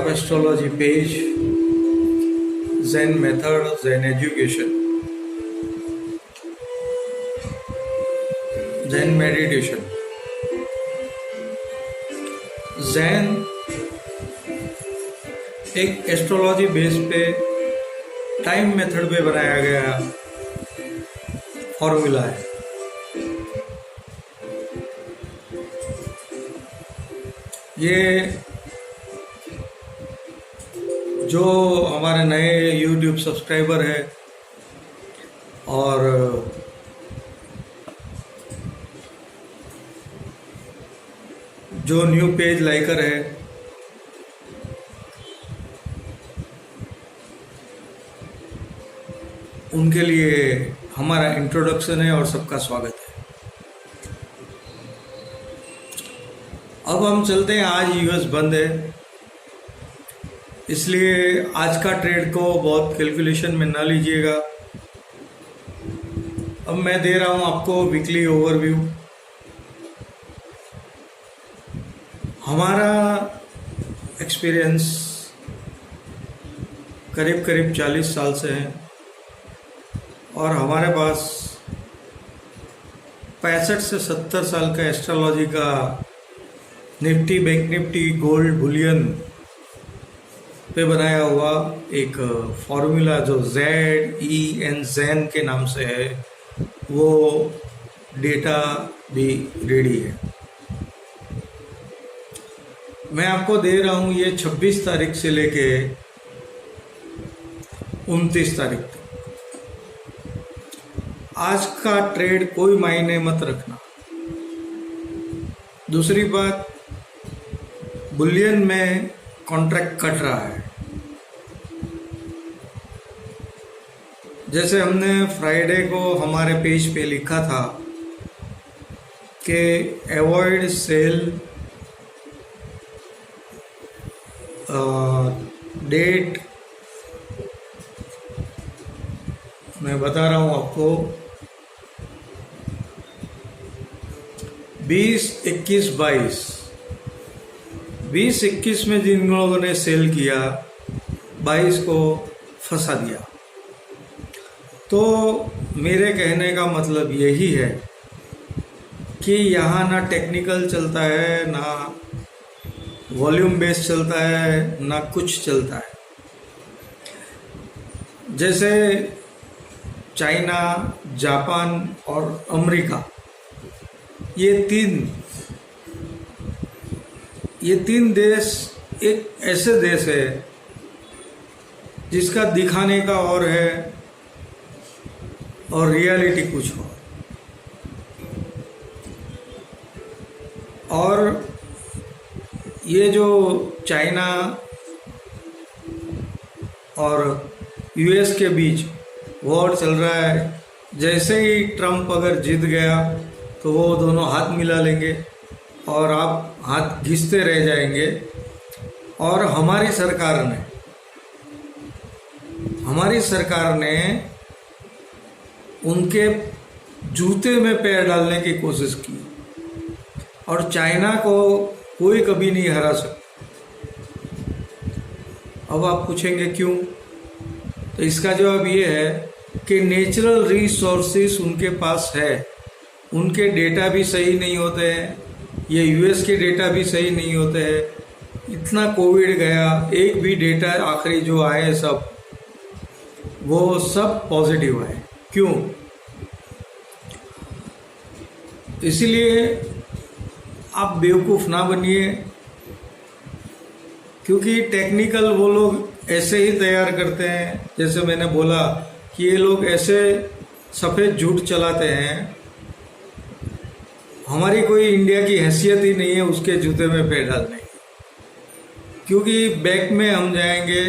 of astrology page, Zen method, Zen education, Zen meditation. Zen एक astrology base पे time method पे बनाया गया फॉर्मूला है। ये जो हमारे नए YouTube सब्सक्राइबर है और जो न्यू पेज लाइकर है, उनके लिए हमारा इंट्रोडक्शन है और सबका स्वागत है। अब हम चलते हैं। आज यूएस बंद है, इसलिए आज का ट्रेड को बहुत कैलकुलेशन में ना लीजिएगा। अब मैं दे रहा हूं आपको वीकली ओवरव्यू। हमारा एक्सपीरियंस करीब 40 साल से है और हमारे पास 65 से 70 साल का एस्ट्रोलॉजी का Nifty, bank Nifty, gold, Boolean पे बनाया हुआ एक फॉर्मूला जो ZEN के नाम से है, वो डेटा भी रेडी है। मैं आपको दे रहा हूं ये 26 तारीख से लेके 29 तारीख तक। आज का ट्रेड कोई मायने मत रखना। दूसरी बात, बुलियन में कॉन्ट्रैक्ट कट रहा है। जैसे हमने फ्राइडे को हमारे पेज पे लिखा था कि अवॉइड सेल डेट, मैं बता रहा हूं आपको 20, 21, 22 में जिन लोगों ने सेल किया, 22 को फंसा दिया। तो मेरे कहने का मतलब यही है कि यहाँ ना टेक्निकल चलता है, ना वॉल्यूम बेस चलता है, ना कुछ चलता है। जैसे चाइना, जापान और अमेरिका, ये तीन देश एक ऐसे देश है जिसका दिखाने का और है और रियलिटी कुछ और। और ये जो चाइना और यूएस के बीच वॉर चल रहा है, जैसे ही ट्रम्प अगर जीत गया तो वो दोनों हाथ मिला लेंगे और आप हाथ घिसते रह जाएंगे। और हमारी सरकार ने उनके जूते में पैर डालने की कोशिश की और चाइना को कोई कभी नहीं हरा सकता। अब आप पूछेंगे क्यों? तो इसका जवाब ये है कि नेचुरल रिसोर्सेस उनके पास है। उनके डेटा भी सही नहीं होते हैं, ये यूएस के डेटा भी सही नहीं होते हैं। इतना कोविड गया, एक भी डेटा आखिरी जो आए सब, वो सब पॉजिटिव आए। क्यों? इसलिए आप बेवकूफ़ ना बनिए, क्योंकि टेक्निकल वो लोग ऐसे ही तैयार करते हैं। जैसे मैंने बोला कि ये लोग ऐसे सफ़ेद झूठ चलाते हैं, हमारी कोई इंडिया की हैसियत ही नहीं है उसके जूते में पैर डालने की। क्योंकि बैक में हम जाएंगे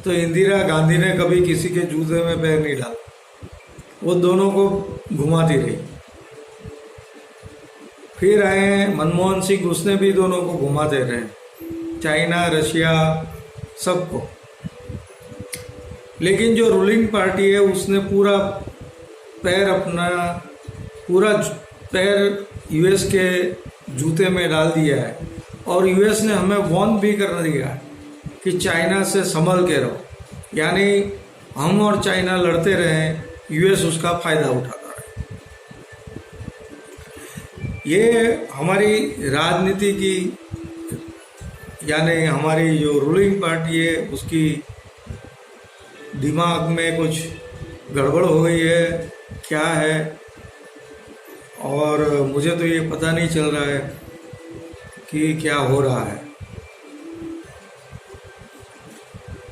तो इंदिरा गांधी ने कभी किसी के जूते में पैर नहीं डाला, वो दोनों को घुमाती रही। फिर आए मनमोहन सिंह, उसने भी दोनों को घुमाते रहे, चाइना, रशिया, सबको। लेकिन जो रूलिंग पार्टी है उसने पूरा पैर यूएस के जूते में डाल दिया है और यूएस ने हमें वार्न भी कर दिया है कि चाइना से संभल के रहो, यानी हम और चाइना लड़ते रहें, यूएस उसका फायदा उठाता रहे। ये हमारी राजनीति की, यानी हमारी जो रूलिंग पार्टी है उसकी दिमाग में कुछ गड़बड़ हो गई है, क्या है, और मुझे तो ये पता नहीं चल रहा है कि क्या हो रहा है।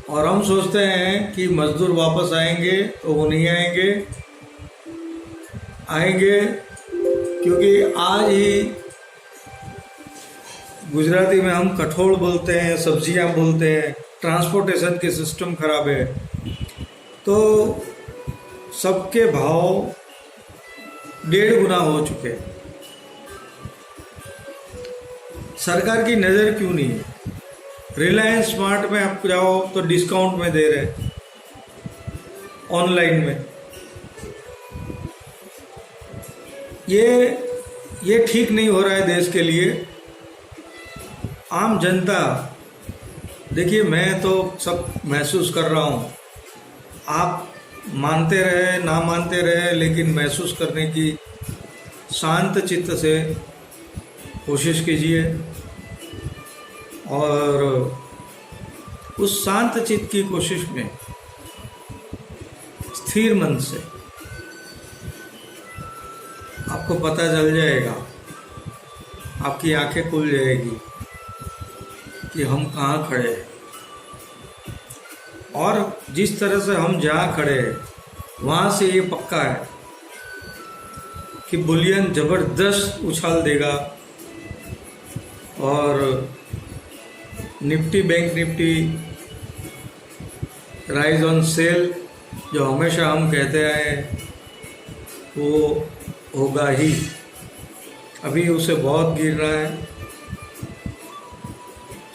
और हम सोचते हैं कि मजदूर वापस आएंगे, तो वो नहीं आएंगे क्योंकि आज ही गुजराती में हम कठोल बोलते हैं, सब्जियां बोलते हैं, ट्रांसपोर्टेशन के सिस्टम खराब है, तो सबके भाव 1.5 गुना हो चुके हैं। सरकार की नज़र क्यों नहीं है? रिलायंस स्मार्ट में आप जाओ तो डिस्काउंट में दे रहे, ऑनलाइन में। ये ठीक नहीं हो रहा है देश के लिए। आम जनता, देखिए मैं तो सब महसूस कर रहा हूँ, आप मानते रहे ना मानते रहे, लेकिन महसूस करने की शांत चित्त से कोशिश कीजिए, और उस शांत चित्त की कोशिश में स्थिर मन से आपको पता चल जाएगा, आपकी आंखें खुल जाएगी कि हम कहाँ खड़े हैं। और जिस तरह से हम जहाँ खड़े हैं वहाँ से ये पक्का है कि बुलियन ज़बरदस्त उछाल देगा, और Nifty, bank Nifty rise on sale जो हमेशा हम कहते आए वो होगा ही। अभी उसे बहुत गिर रहा है,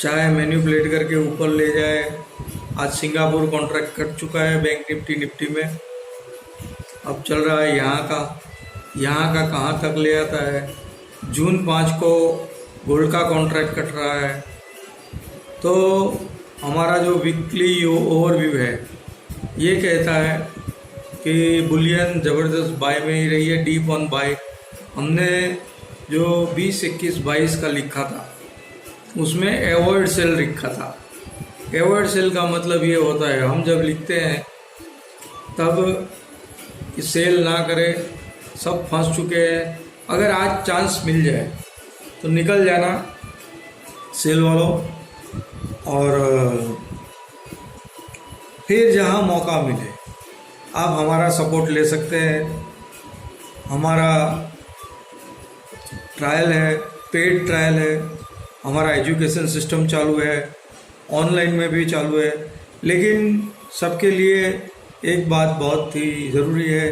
चाहे मैनिपुलेट करके ऊपर ले जाए। आज सिंगापुर कॉन्ट्रैक्ट कट चुका है बैंक निफ्टी में, अब चल रहा है यहाँ का कहाँ तक ले आता है। जून 5 को गोल्ड का कॉन्ट्रैक्ट कट रहा है। तो हमारा जो वीकली ओवरव्यू है ये कहता है कि बुलियन ज़बरदस्त बाय में ही रही है, डीप ऑन बाय। हमने जो 20, 21, 22 का लिखा था उसमें एवॉइड सेल लिखा था। एवॉइड सेल का मतलब ये होता है, हम जब लिखते हैं तब कि सेल ना करें, सब फंस चुके हैं, अगर आज चांस मिल जाए तो निकल जाना सेल वालों, और फिर जहां मौका मिले आप हमारा सपोर्ट ले सकते हैं। हमारा ट्रायल है, पेड ट्रायल है, हमारा एजुकेशन सिस्टम चालू है, ऑनलाइन में भी चालू है। लेकिन सबके लिए एक बात बहुत ही ज़रूरी है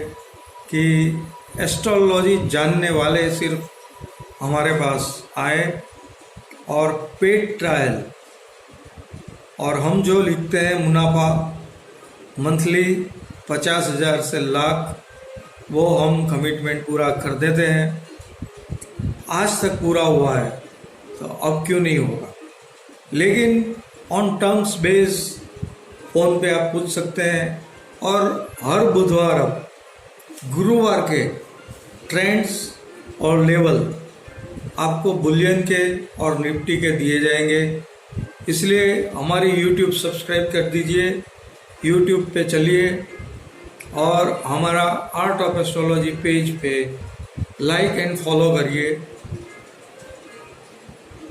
कि एस्ट्रोलॉजी जानने वाले सिर्फ हमारे पास आए, और पेड ट्रायल, और हम जो लिखते हैं मुनाफा मंथली 50,000 से लाख, वो हम कमिटमेंट पूरा कर देते हैं। आज तक पूरा हुआ है तो अब क्यों नहीं होगा। लेकिन ऑन टर्म्स बेस फ़ोन पे आप पूछ सकते हैं, और हर बुधवार अब गुरुवार के ट्रेंड्स और लेवल आपको बुलियन के और निफ्टी के दिए जाएंगे। इसलिए हमारी यूट्यूब सब्सक्राइब कर दीजिए, यूट्यूब पे चलिए, और हमारा आर्ट ऑफ एस्ट्रोलॉजी पेज पे लाइक एंड फॉलो करिए,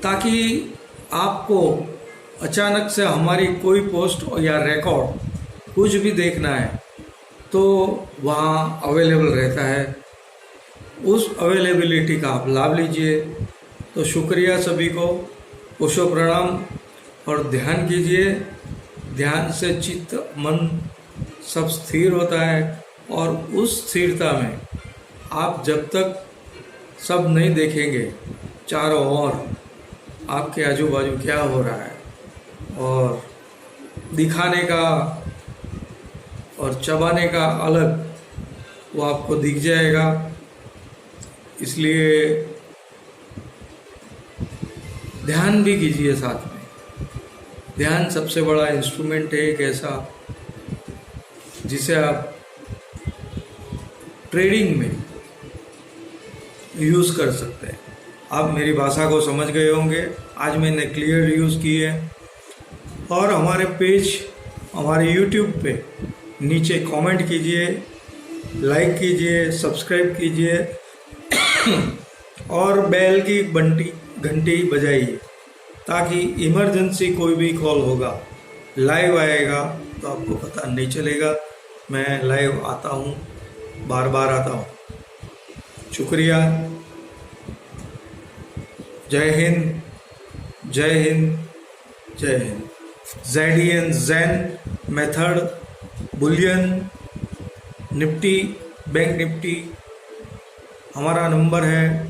ताकि आपको अचानक से हमारी कोई पोस्ट या रिकॉर्ड कुछ भी देखना है तो वहाँ अवेलेबल रहता है। उस अवेलेबिलिटी का आप लाभ लीजिए। तो शुक्रिया सभी को, ओशो प्रणाम, और ध्यान कीजिए। ध्यान से चित्त मन सब स्थिर होता है, और उस स्थिरता में आप जब तक सब नहीं देखेंगे चारों ओर आपके आजू बाजू क्या हो रहा है, और दिखाने का और चबाने का अलग वो आपको दिख जाएगा। इसलिए ध्यान भी कीजिए साथ में। ध्यान सबसे बड़ा इंस्ट्रूमेंट है, एक ऐसा जिसे आप ट्रेडिंग में यूज़ कर सकते हैं। आप मेरी भाषा को समझ गए होंगे, आज मैंने क्लियर यूज़ की है। और हमारे पेज, हमारे यूट्यूब पे नीचे कमेंट कीजिए, लाइक कीजिए, सब्सक्राइब कीजिए और बेल की घंटी बजाइए, ताकि इमरजेंसी कोई भी कॉल होगा, लाइव आएगा तो आपको पता नहीं चलेगा। मैं लाइव आता हूँ, बार बार आता हूँ। शुक्रिया। जय Hind, Jai Hind, Jai Hind. ZEN zen method, bullion, nifty, bank nifty, हमारा नंबर है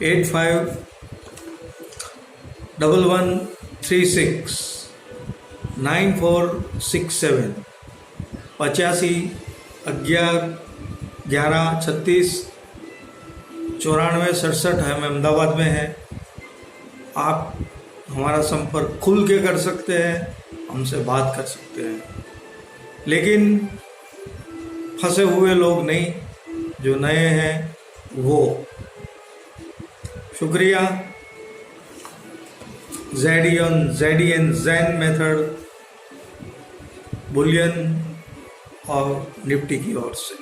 8511369467 851136 9467 हम अहमदाबाद में हैं। आप हमारा संपर्क खुल के कर सकते हैं, हमसे बात कर सकते हैं, लेकिन फंसे हुए लोग नहीं, जो नए हैं वो। शुक्रिया। ZEN ज़ेन मेथड, बुलियन और निफ्टी की ओर से।